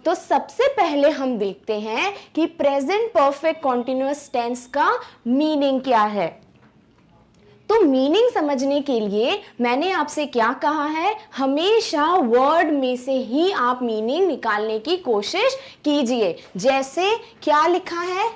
तो सबसे पहले हम देखते हैं कि प्रेजेंट परफेक्ट कॉन्टिन्यूअस टेंस का मीनिंग क्या है। तो मीनिंग समझने के लिए मैंने आपसे क्या कहा है, हमेशा वर्ड में से ही आप मीनिंग निकालने की कोशिश कीजिए। जैसे क्या लिखा है,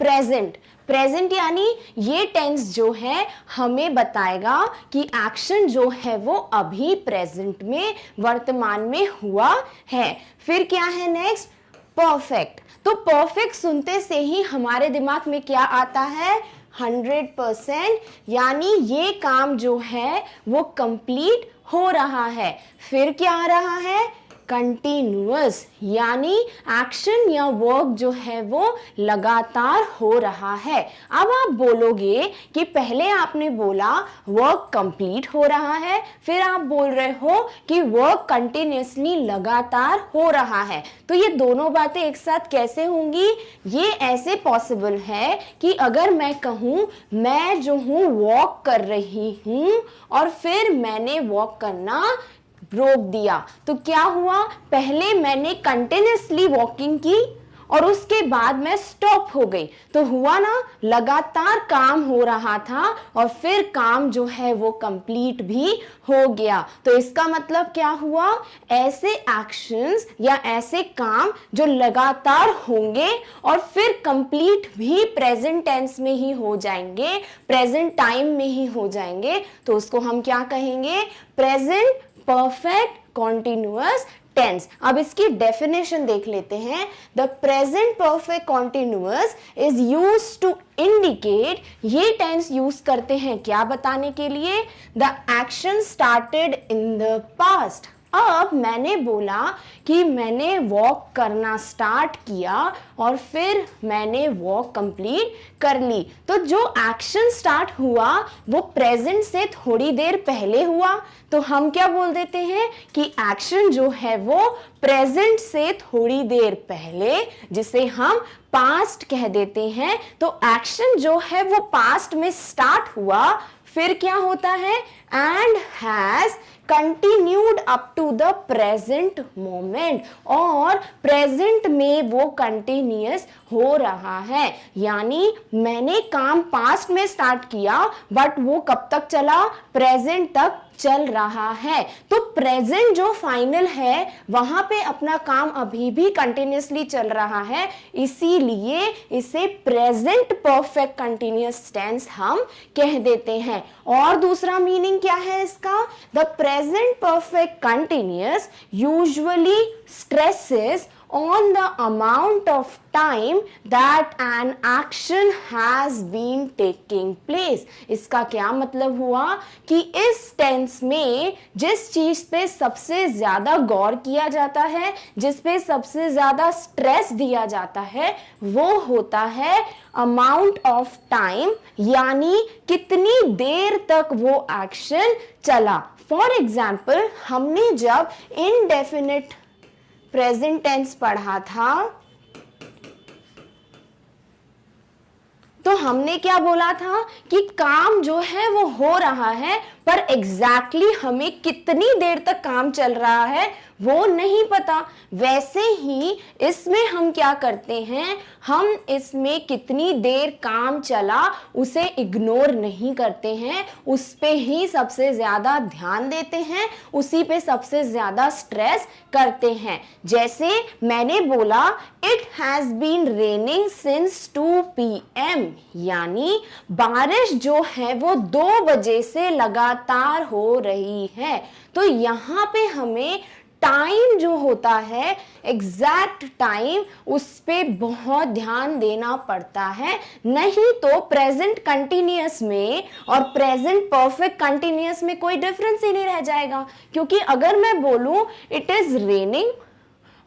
प्रेजेंट। प्रेजेंट यानी ये टेंस जो है हमें बताएगा कि एक्शन जो है वो अभी प्रेजेंट में, वर्तमान में हुआ है। फिर क्या है नेक्स्ट, परफेक्ट। तो परफेक्ट सुनते से ही हमारे दिमाग में क्या आता है, 100%, यानी ये काम जो है वो कंप्लीट हो रहा है। फिर क्या आ रहा है, कंटिन्यूअस, यानी एक्शन या वर्क जो है वो लगातार हो रहा है। अब आप बोलोगे कि पहले आपने बोला वर्क कंप्लीट हो रहा है, फिर आप बोल रहे हो कि वर्क कंटिन्यूअसली लगातार हो रहा है। तो ये दोनों बातें एक साथ कैसे होंगी? ये ऐसे पॉसिबल है कि अगर मैं कहूँ मैं जो हूँ वॉक कर रही हूँ और फिर मैंने वॉक करना रोक दिया, तो क्या हुआ, पहले मैंने कंटिन्यूअसली वॉकिंग की और उसके बाद मैं स्टॉप हो गई, तो हुआ ना, लगातार काम हो रहा था और फिर काम जो है वो कंप्लीट भी हो गया। तो इसका मतलब क्या हुआ, ऐसे एक्शंस या ऐसे काम जो लगातार होंगे और फिर कंप्लीट भी प्रेजेंट टेंस में ही हो जाएंगे, प्रेजेंट टाइम में ही हो जाएंगे, तो उसको हम क्या कहेंगे, प्रेजेंट परफेक्ट कॉन्टिन्यूअस टेंस। अब इसकी डेफिनेशन देख लेते हैं। The present perfect continuous is used to indicate, ये टेंस यूज करते हैं क्या बताने के लिए, the action started in the past. अब मैंने बोला कि मैंने वॉक करना स्टार्ट किया और फिर मैंने वॉक कंप्लीट कर ली, तो जो एक्शन स्टार्ट हुआ वो प्रेजेंट से थोड़ी देर पहले हुआ, तो हम क्या बोल देते हैं कि एक्शन जो है वो प्रेजेंट से थोड़ी देर पहले, जिसे हम पास्ट कह देते हैं। तो एक्शन जो है वो पास्ट में स्टार्ट हुआ, फिर क्या होता है, and has continued up to the present moment, और प्रेजेंट में वो कंटिन्यूअस हो रहा है। यानी मैंने काम पास्ट में स्टार्ट किया बट वो कब तक चला, प्रेजेंट तक चल रहा है। तो प्रेजेंट जो फाइनल है वहां पे अपना काम अभी भी कंटिन्यूअसली चल रहा है, इसीलिए इसे प्रेजेंट परफेक्ट कंटिन्यूअस टेंस हम कह देते हैं। और दूसरा मीनिंग क्या है इसका, the present perfect continuous usually stresses on the amount of time that an action has been taking place। इसका क्या मतलब हुआ कि इस टेंस में जिस चीज पे सबसे ज्यादा गौर किया जाता है, जिस पे सबसे ज्यादा स्ट्रेस दिया जाता है, वो होता है अमाउंट ऑफ टाइम, यानी कितनी देर तक वो एक्शन चला। फॉर एग्जाम्पल, हमने जब इनडेफिनिट प्रेजेंट टेंस पढ़ा था तो हमने क्या बोला था कि काम जो है वो हो रहा है, पर एग्जैक्टली हमें कितनी देर तक काम चल रहा है वो नहीं पता। वैसे ही इसमें हम क्या करते हैं, हम इसमें कितनी देर काम चला उसे इग्नोर नहीं करते हैं, उस पे ही सबसे ज्यादा ध्यान देते हैं, उसी पे सबसे ज्यादा स्ट्रेस करते हैं। जैसे मैंने बोला it has been raining since 2 PM, यानी बारिश जो है वो 2 बजे से लगातार हो रही है। तो यहाँ पे हमें टाइम जो होता है, एग्जैक्ट टाइम, उस पे बहुत ध्यान देना पड़ता है, नहीं तो प्रेजेंट कंटिन्यूअस में और प्रेजेंट परफेक्ट कंटिन्यूअस में कोई डिफरेंस ही नहीं रह जाएगा। क्योंकि अगर मैं बोलूं इट इज रेनिंग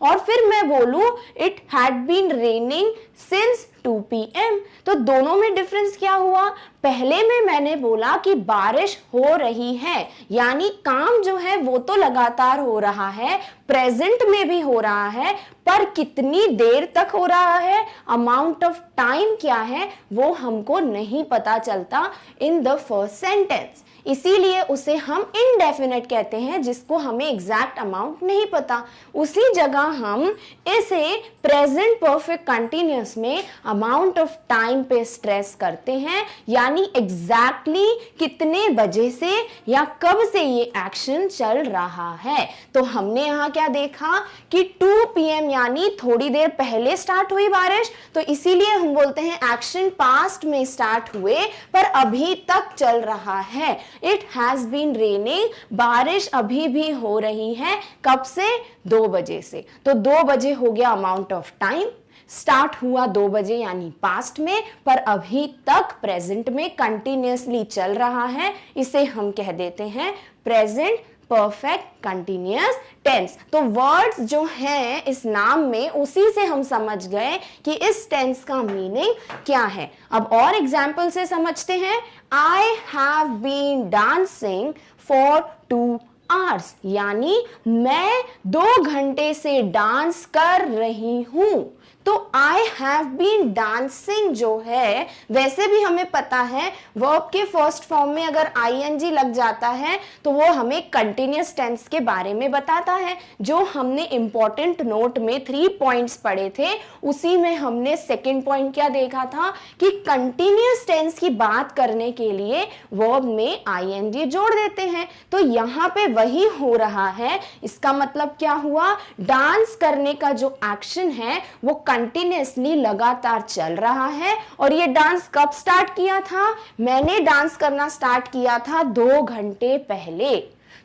और फिर मैं बोलूं it had been raining since 2 PM। तो दोनों में डिफरेंस क्या हुआ? पहले में मैंने बोला कि बारिश हो रही है, यानी काम जो है वो तो लगातार हो रहा है, प्रेजेंट में भी हो रहा है, पर कितनी देर तक हो रहा है, अमाउंट ऑफ टाइम क्या है, वो हमको नहीं पता चलता इन द फर्स्ट सेंटेंस। इसीलिए उसे हम इनडेफिनेट कहते हैं, जिसको हमें एग्जैक्ट अमाउंट नहीं पता। उसी जगह हम इसे प्रेजेंट परफेक्ट कंटिन्यूअस में अमाउंट ऑफ टाइम पे स्ट्रेस करते हैं, यानी एग्जैक्टली कितने बजे से या कब से ये एक्शन चल रहा है। तो हमने यहाँ क्या देखा कि 2 PM यानी थोड़ी देर पहले स्टार्ट हुई बारिश, तो इसीलिए हम बोलते हैं एक्शन पास्ट में स्टार्ट हुए पर अभी तक चल रहा है। इट हैज बीन रेनिंग, बारिश अभी भी हो रही है, कब से? 2 बजे से। तो 2 बजे हो गया अमाउंट ऑफ टाइम, स्टार्ट हुआ 2 बजे यानी पास्ट में, पर अभी तक प्रेजेंट में कंटिन्यूअसली चल रहा है, इसे हम कह देते हैं प्रेजेंट परफेक्ट कंटिन्यूअस टेंस। तो वर्ड्स जो हैं इस नाम में, उसी से हम समझ गए कि इस टेंस का मीनिंग क्या है। अब और एग्जाम्पल से समझते हैं। I have been dancing for 2 hours, यानी मैं 2 घंटे से डांस कर रही हूं। तो I have been dancing जो है, वैसे भी हमें पता है वर्ब के फर्स्ट फॉर्म में अगर ing लग जाता है तो वो हमें कंटिन्यूअस टेंस के बारे में बताता है। जो हमने इंपॉर्टेंट नोट में 3 पॉइंट्स पढ़े थे, उसी में हमने सेकंड पॉइंट क्या देखा था कि कंटिन्यूअस टेंस की बात करने के लिए वर्ब में ing जोड़ देते हैं। तो यहाँ पे वही हो रहा है। इसका मतलब क्या हुआ? डांस करने का जो एक्शन है वो कंटिन्यूअसली लगातार चल रहा है। और ये डांस कब स्टार्ट किया था? मैंने डांस करना स्टार्ट किया था 2 घंटे पहले।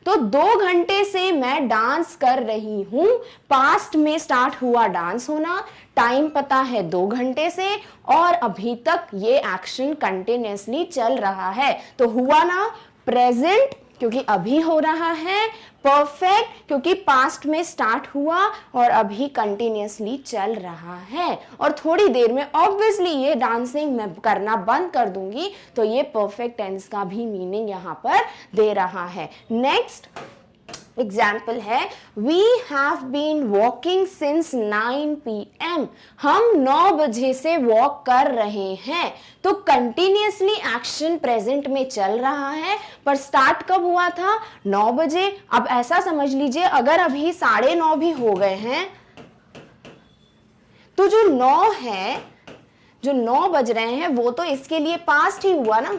तो 2 घंटे से मैं डांस कर रही हूं, पास्ट में स्टार्ट हुआ डांस होना, टाइम पता है 2 घंटे से, और अभी तक ये एक्शन कंटिन्यूअसली चल रहा है। तो हुआ ना प्रेजेंट क्योंकि अभी हो रहा है, परफेक्ट क्योंकि पास्ट में स्टार्ट हुआ और अभी कंटिन्यूअसली चल रहा है। और थोड़ी देर में ऑब्वियसली ये डांसिंग मैं करना बंद कर दूंगी, तो ये परफेक्ट टेंस का भी मीनिंग यहाँ पर दे रहा है। नेक्स्ट एग्जाम्पल है, we have been walking since 9 PM। हम 9 बजे से वॉक कर रहे हैं। तो कंटिन्यूअसली एक्शन प्रेजेंट में चल रहा है, पर स्टार्ट कब हुआ था? 9 बजे। अब ऐसा समझ लीजिए अगर अभी 9:30 भी हो गए हैं, तो जो 9 है, जो 9 बज रहे हैं, वो तो इसके लिए पास्ट ही हुआ ना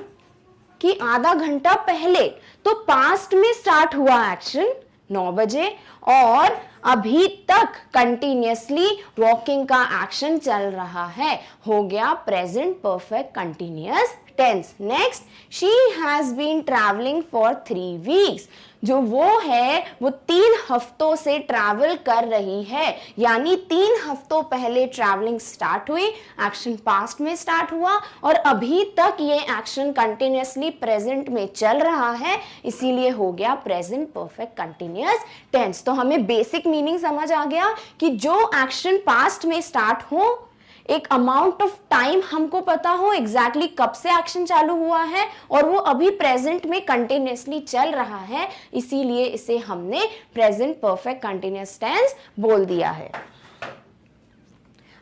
कि आधा घंटा पहले। तो पास्ट में स्टार्ट हुआ एक्शन 9 बजे और अभी तक कंटिन्यूअसली वॉकिंग का एक्शन चल रहा है, हो गया present perfect continuous tense. Next, she has been travelling for 3 weeks। जो वो है वो 3 हफ्तों से ट्रैवल कर रही है, यानी 3 हफ्तों पहले ट्रैवलिंग स्टार्ट हुई, एक्शन पास्ट में स्टार्ट हुआ और अभी तक ये एक्शन कंटिन्यूअसली प्रेजेंट में चल रहा है, इसीलिए हो गया प्रेजेंट परफेक्ट कंटिन्यूअस टेंस। तो हमें बेसिक मीनिंग समझ आ गया कि जो एक्शन पास्ट में स्टार्ट हो, एक अमाउंट ऑफ टाइम हमको पता हो एग्जैक्टली कब से एक्शन चालू हुआ है और वो अभी प्रेजेंट में कंटिन्यूअसली चल रहा है, इसीलिए इसे हमने प्रेजेंट परफेक्ट कंटिन्यूअस टेंस बोल दिया है।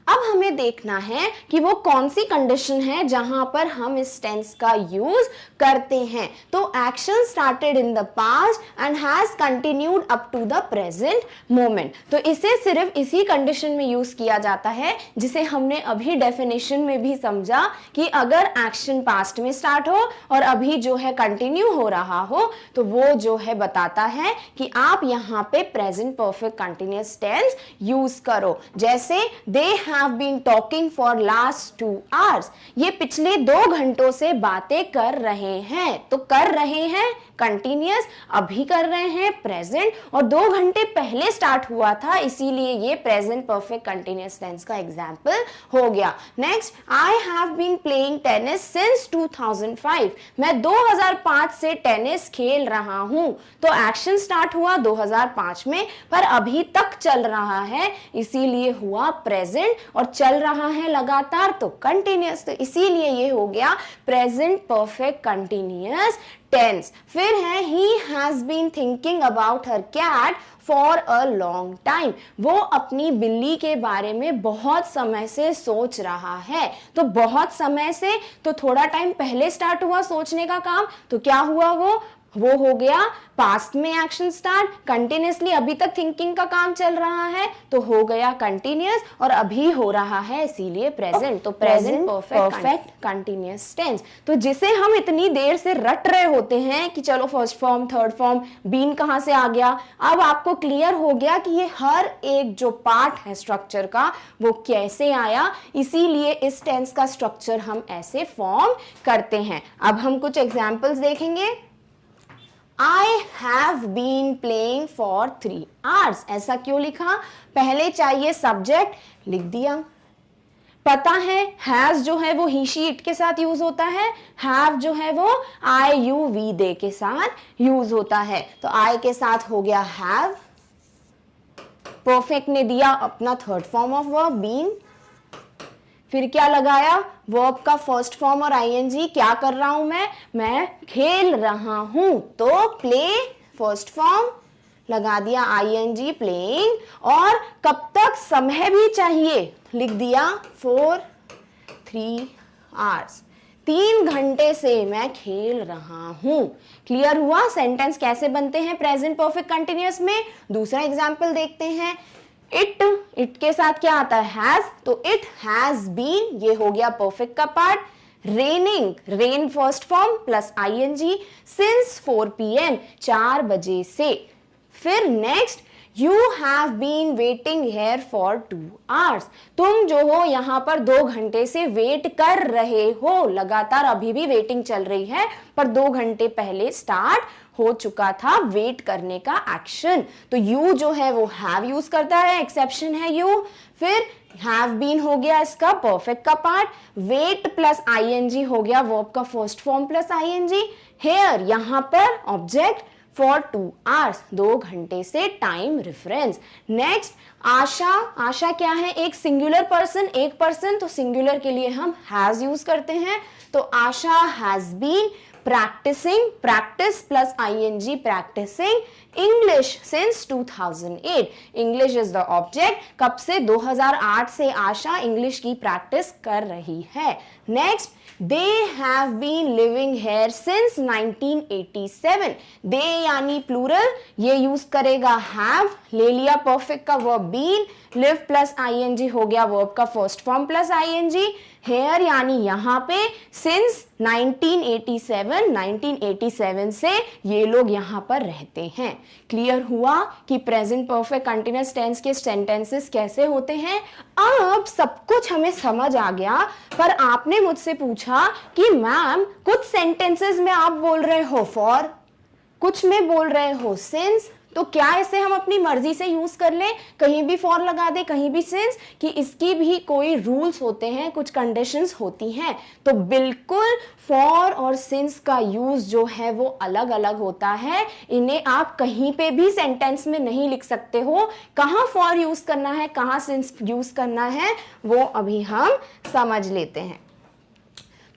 अब हमें देखना है कि वो कौन सी कंडीशन है जहां पर हम इस टेंस का यूज करते हैं। तो action started in the past and has continued up to the present moment. तो इसे सिर्फ इसी कंडीशन में यूज किया जाता है जिसे हमने अभी डेफिनेशन में भी समझा कि अगर एक्शन पास्ट में स्टार्ट हो और अभी जो है कंटिन्यू हो रहा हो, तो वो जो है बताता है कि आप यहाँ पे present perfect continuous tense use करो। जैसे दे have been talking for last 2 hours। ये पिछले 2 घंटों से बातें कर रहे हैं। तो कर रहे हैं कंटिन्यूअस, अभी कर रहे हैं प्रेजेंट, और 2 घंटे पहले स्टार्ट हुआ था, इसीलिए ये प्रेजेंट परफेक्ट कंटिन्यूअस टेंस का एग्जाम्पल हो गया। Next, I have been playing tennis since 2005, मैं 2005 से टेनिस खेल रहा हूं। तो एक्शन स्टार्ट हुआ 2005 में, पर अभी तक चल रहा है, इसीलिए हुआ प्रेजेंट, और चल रहा है लगातार तो कंटिन्यूअस, तो इसीलिए ये हो गया प्रेजेंट परफेक्ट कंटिन्यूअस टेंस। फिर है he has been thinking about her cat for a long time, वो अपनी बिल्ली के बारे में बहुत समय से सोच रहा है। तो बहुत समय से, तो थोड़ा टाइम पहले स्टार्ट हुआ सोचने का काम, तो क्या हुआ, वो हो गया पास्ट में एक्शन स्टार्ट, कंटिन्यूअसली अभी तक थिंकिंग का काम चल रहा है, तो हो गया कंटिन्यूअस, और अभी हो रहा है इसीलिए प्रेजेंट, तो प्रेजेंट परफेक्ट कंटिन्यूअस टेंस। तो जिसे हम इतनी देर से रट रहे होते हैं कि चलो first form, third form, been कहां से आ गया, अब आपको क्लियर हो गया कि ये हर एक जो पार्ट है स्ट्रक्चर का वो कैसे आया, इसीलिए इस टेंस का स्ट्रक्चर हम ऐसे फॉर्म करते हैं। अब हम कुछ एग्जाम्पल्स देखेंगे। I have been playing for 3 hours, ऐसा क्यों लिखा, पहले चाहिए सब्जेक्ट, लिख दिया। पता है हैज जो है वो ही शी इट के साथ यूज होता है, हैव जो है वो आई यू वी दे के साथ यूज होता है, तो आई के साथ हो गया हैव, परफेक्ट ने दिया अपना third form of verb been, फिर क्या लगाया, वर्ब का फर्स्ट फॉर्म और आईएनजी, क्या कर रहा हूं मैं खेल रहा हूं, तो प्ले फर्स्ट फॉर्म लगा दिया आईएनजी प्लेइंग, और कब तक, समय भी चाहिए, लिख दिया 3 hours, 3 घंटे से मैं खेल रहा हूं। क्लियर हुआ सेंटेंस कैसे बनते हैं प्रेजेंट परफेक्ट कंटिन्यूअस में। दूसरा एग्जांपल देखते हैं। इट के साथ क्या आता है, हैज, तो इट हैज बीन, ये हो गया परफेक्ट का part. Raining, rain first form plus ING, since 4 PM, 4 बजे से। फिर next, you have been waiting here for 2 hours, तुम जो हो यहां पर 2 घंटे से वेट कर रहे हो, लगातार अभी भी वेटिंग चल रही है, पर 2 घंटे पहले स्टार्ट हो चुका था वेट करने का एक्शन, तो यू जो है वो हैव यूज करता है, एक्सेप्शन है यू। फिर हैव बीन हो गया इसका परफेक्ट का पार्ट, वेट प्लस आईएनजी हो गया वर्ब का first form plus ING, here यहां पर ऑब्जेक्ट, फॉर 2 hours, 2 घंटे से time reference. Next, Asha, Asha क्या है, एक सिंगुलर पर्सन, एक पर्सन, तो सिंगुलर के लिए हम हैज यूज करते हैं, तो Asha has been practicing, practice plus ing, practicing English since 2008, English is the object, कब से, 2008 से आशा इंग्लिश की प्रैक्टिस कर रही है। Next, they have been living here since 1987, they यानी प्लूरल, ये यूज करेगा have, ले लिया परफेक्ट का verb been, live plus ing हो गया वर्ब का first form plus ing, here यानी यहां पे सिंस 1987 से ये लोग यहां पर रहते हैं। क्लियर हुआ कि प्रेजेंट परफेक्ट कंटिन्यूअस टेंस के सेंटेंसेस कैसे होते हैं। अब सब कुछ हमें समझ आ गया, पर आपने मुझसे पूछा कि मैम कुछ सेंटेंसेस में आप बोल रहे हो फॉर, कुछ में बोल रहे हो सिंस, तो क्या इसे हम अपनी मर्जी से यूज कर लें, कहीं भी फॉर लगा दे कहीं भी सिंस, कि इसकी भी कोई रूल्स होते हैं, कुछ कंडीशंस होती हैं। तो बिल्कुल फॉर और सिंस का यूज जो है वो अलग अलग होता है, इन्हें आप कहीं पे भी सेंटेंस में नहीं लिख सकते हो। कहाँ फॉर यूज करना है, कहाँ सिंस यूज करना है, वो अभी हम समझ लेते हैं।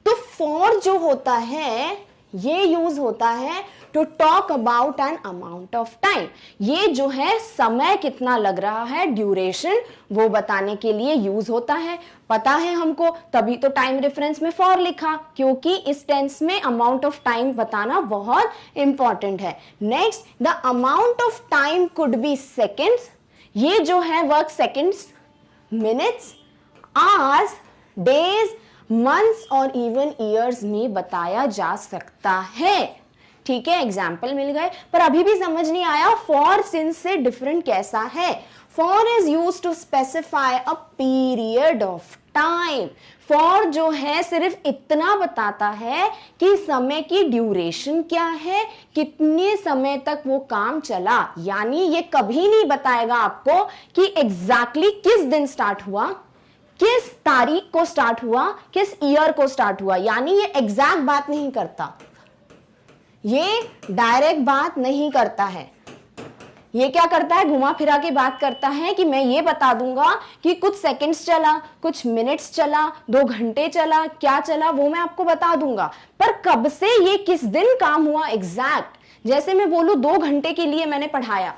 तो फॉर जो होता है ये यूज होता है to talk about an amount of time, ये जो है समय कितना लग रहा है, ड्यूरेशन, वो बताने के लिए यूज होता है। पता है हमको, तभी तो टाइम रेफरेंस में फॉर लिखा, क्योंकि इस टेंस में अमाउंट ऑफ टाइम बताना बहुत इंपॉर्टेंट है। Next, the amount of time could be seconds, ये जो है work seconds, minutes, hours, days, months और इवन ईयर्स में बताया जा सकता है। ठीक है, एग्जाम्पल मिल गए, पर अभी भी समझ नहीं आया फॉर सिंस से डिफरेंट कैसा है। For is used to specify a period of time. For जो है सिर्फ इतना बताता है कि समय की ड्यूरेशन क्या है, कितने समय तक वो काम चला। यानी ये कभी नहीं बताएगा आपको कि एग्जैक्टली किस दिन स्टार्ट हुआ, किस तारीख को स्टार्ट हुआ, किस ईयर को स्टार्ट हुआ। यानी ये एग्जैक्ट बात नहीं करता, ये डायरेक्ट बात नहीं करता है। ये क्या करता है, घुमा फिरा के बात करता है कि मैं ये बता दूंगा कि कुछ सेकंड्स चला, कुछ मिनट्स चला, 2 घंटे चला, क्या चला वो मैं आपको बता दूंगा, पर कब से, ये किस दिन काम हुआ एग्जैक्ट। जैसे मैं बोलूं 2 घंटे के लिए मैंने पढ़ाया,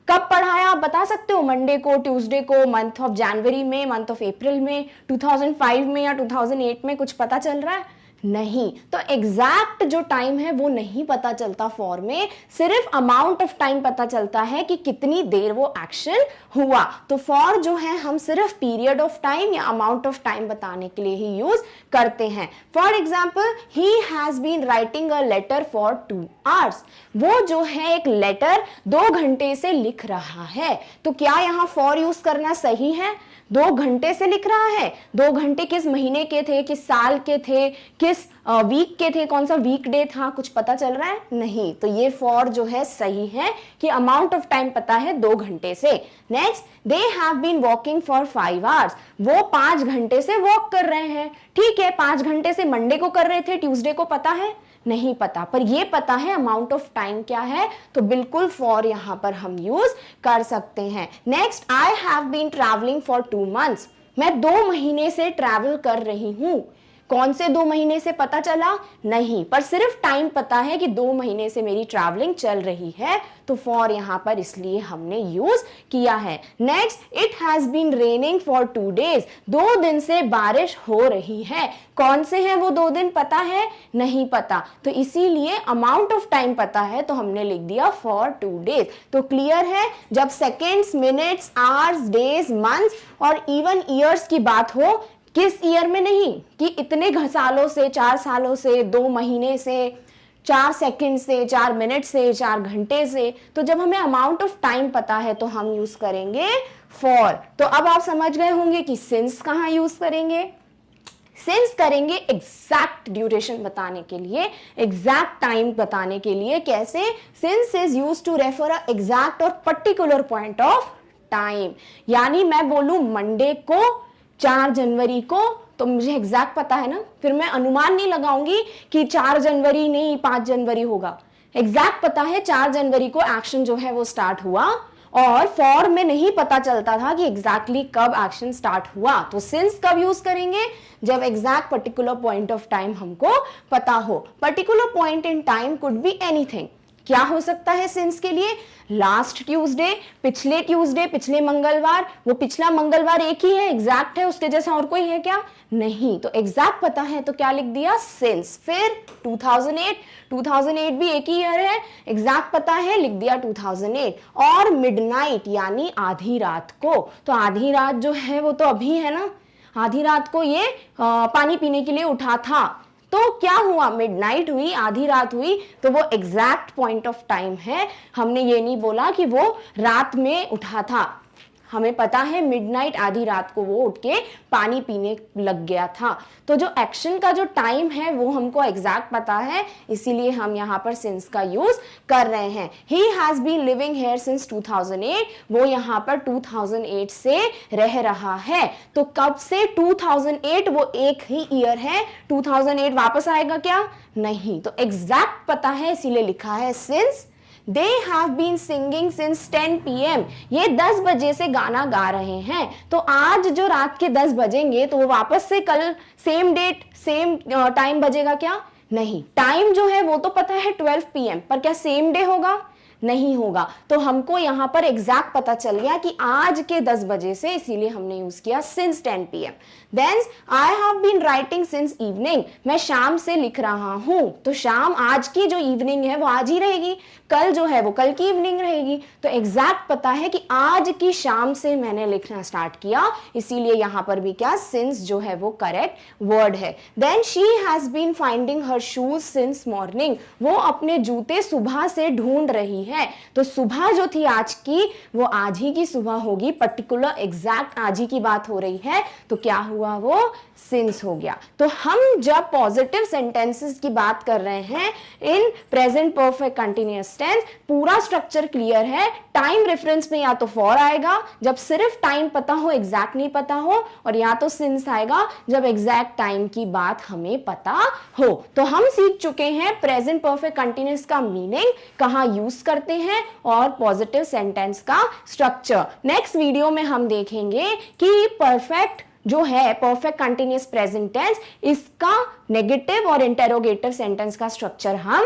कब पढ़ाया आप बता सकते हो, मंडे को, ट्यूसडे को, मंथ ऑफ जनवरी में, मंथ ऑफ अप्रैल में, 2005 में या 2008 में, कुछ पता चल रहा है नहीं। तो एग्जैक्ट जो टाइम है वो नहीं पता चलता फॉर में, सिर्फ अमाउंट ऑफ टाइम पता चलता है कि कितनी देर वो एक्शन हुआ। तो फॉर जो है हम सिर्फ पीरियड ऑफ टाइम या अमाउंट ऑफ टाइम बताने के लिए ही यूज करते हैं। For example, he has been writing a letter for 2 hours। वो जो है एक लेटर 2 घंटे से लिख रहा है। तो क्या यहाँ फॉर यूज करना सही है? 2 घंटे से लिख रहा है, 2 घंटे किस महीने के थे, किस साल के थे, किस वीक के थे, कौन सा वीक डे था, कुछ पता चल रहा है नहीं। तो ये फॉर जो है सही है कि अमाउंट ऑफ टाइम पता है 2 घंटे से। Next, they have been walking for 5 hours। वो 5 घंटे से वॉक कर रहे हैं। ठीक है, 5 घंटे से मंडे को कर रहे थे, ट्यूसडे को पता है नहीं पता, पर ये पता है अमाउंट ऑफ टाइम क्या है, तो बिल्कुल फॉर यहां पर हम यूज कर सकते हैं। Next, I have been travelling for 2 months। मैं 2 महीने से ट्रैवल कर रही हूं। कौन से 2 महीने से पता चला नहीं, पर सिर्फ टाइम पता है कि 2 महीने से मेरी ट्रैवलिंग चल रही है, तो फॉर यहां पर इसलिए हमने यूज किया है। Next, it has been raining for 2 days। 2 दिन से बारिश हो रही है। कौन से हैं वो 2 दिन पता है नहीं पता, तो इसीलिए अमाउंट ऑफ टाइम पता है तो हमने लिख दिया फॉर 2 days। तो क्लियर है, जब seconds, minutes, hours, days, months और इवन ईयर्स की बात हो, किस ईयर में नहीं कि इतने सालों से, 4 सालों से, 2 महीने से, 4 सेकंड से, 4 मिनट से, 4 घंटे से, तो जब हमें अमाउंट ऑफ टाइम पता है तो हम यूज करेंगे फॉर। तो अब आप समझ गए होंगे कि सिंस कहां यूज करेंगे। सिंस करेंगे एग्जैक्ट ड्यूरेशन बताने के लिए, एग्जैक्ट टाइम बताने के लिए। कैसे? Since is used to refer a exact और पर्टिकुलर पॉइंट ऑफ टाइम। यानी मैं बोलूं मंडे को 4 जनवरी को, तो मुझे एग्जैक्ट पता है ना, फिर मैं अनुमान नहीं लगाऊंगी कि 4 जनवरी नहीं 5 जनवरी होगा। एग्जैक्ट पता है 4 जनवरी को एक्शन जो है वो स्टार्ट हुआ, और फॉर में नहीं पता चलता था कि एग्जैक्टली कब एक्शन स्टार्ट हुआ। तो सिंस कब यूज करेंगे? जब exact particular point of time हमको पता हो। Particular point in time could be anything. क्या हो सकता है सिंस के लिए? लास्ट ट्यूसडे, पिछले ट्यूसडे, पिछले मंगलवार। वो पिछला मंगलवार एक ही है, एग्जैक्ट है, उसके जैसा और कोई है क्या? नहीं। तो एग्जैक्ट पता है तो क्या लिख दिया? सिंस। फिर 2008 भी एक ही ईयर है, एग्जैक्ट पता है, लिख दिया 2008। और मिडनाइट यानी आधी रात को, तो आधी रात जो है वो तो अभी है ना, आधी रात को ये पानी पीने के लिए उठा था। तो क्या हुआ? मिडनाइट हुई, आधी रात हुई, तो वो एग्जैक्ट पॉइंट ऑफ टाइम है। हमने ये नहीं बोला कि वो रात में उठा था, हमें पता है मिडनाइट, आधी रात को वो उठ के पानी पीने लग गया था। तो जो एक्शन का जो टाइम है वो हमको एग्जैक्ट पता है, इसीलिए हम यहाँ पर सिंस का यूज कर रहे हैं। He has been living here since 2008। वो यहाँ पर 2008 से रह रहा है। तो कब से? 2008, वो एक ही ईयर है। 2008 वापस आएगा क्या? नहीं। तो एग्जैक्ट पता है इसीलिए लिखा है since. They have been singing since 10 PM। ये 10 बजे से गाना गा रहे हैं। तो आज जो रात के 10 बजेंगे तो वो वापस से कल सेम डेट, सेम टाइम बजेगा क्या? नहीं। टाइम जो है वो तो पता है 12 PM, पर क्या सेम डे होगा? नहीं होगा। तो हमको यहाँ पर एग्जैक्ट पता चल गया कि आज के 10 बजे से, इसीलिए हमने यूज किया since 10 PM। Then I have been writing since evening. मैं शाम से लिख रहा हूं। तो शाम, आज की जो इवनिंग है वो आज ही रहेगी, कल जो है वो कल की इवनिंग रहेगी। तो एग्जैक्ट पता है कि आज की शाम से मैंने लिखना स्टार्ट किया, इसीलिए यहां पर भी क्या, सिंस जो है वो करेक्ट वर्ड है। Then she has been finding her shoes since morning. वो अपने जूते सुबह से ढूंढ रही है, तो सुबह जो थी आज की वो आज ही की सुबह होगी, पर्टिकुलर एग्जैक्ट आज ही की बात हो रही है, तो क्या हुआ, वो सिंस हो गया। तो हम जब पॉजिटिव सेंटेंसेस की बात कर रहे हैं in present perfect continuous tense, पूरा स्ट्रक्चर क्लियर है। टाइम रेफरेंस में या तो फॉर आएगा जब सिर्फ टाइम पता हो, एग्जैक्ट नहीं पता हो, और या तो सिंस आएगा जब एग्जैक्ट टाइम की बात हमें पता हो। तो हम सीख चुके हैं प्रेजेंट परफेक्ट कंटिन्यूअस का मीनिंग, कहां यूज करते हैं, और पॉजिटिव सेंटेंस का स्ट्रक्चर। नेक्स्ट वीडियो में हम देखेंगे कि परफेक्ट जो है परफेक्ट कंटिन्यूअस प्रेजेंट टेंस, इसका नेगेटिव और इंटेरोगेटिव सेंटेंस का स्ट्रक्चर हम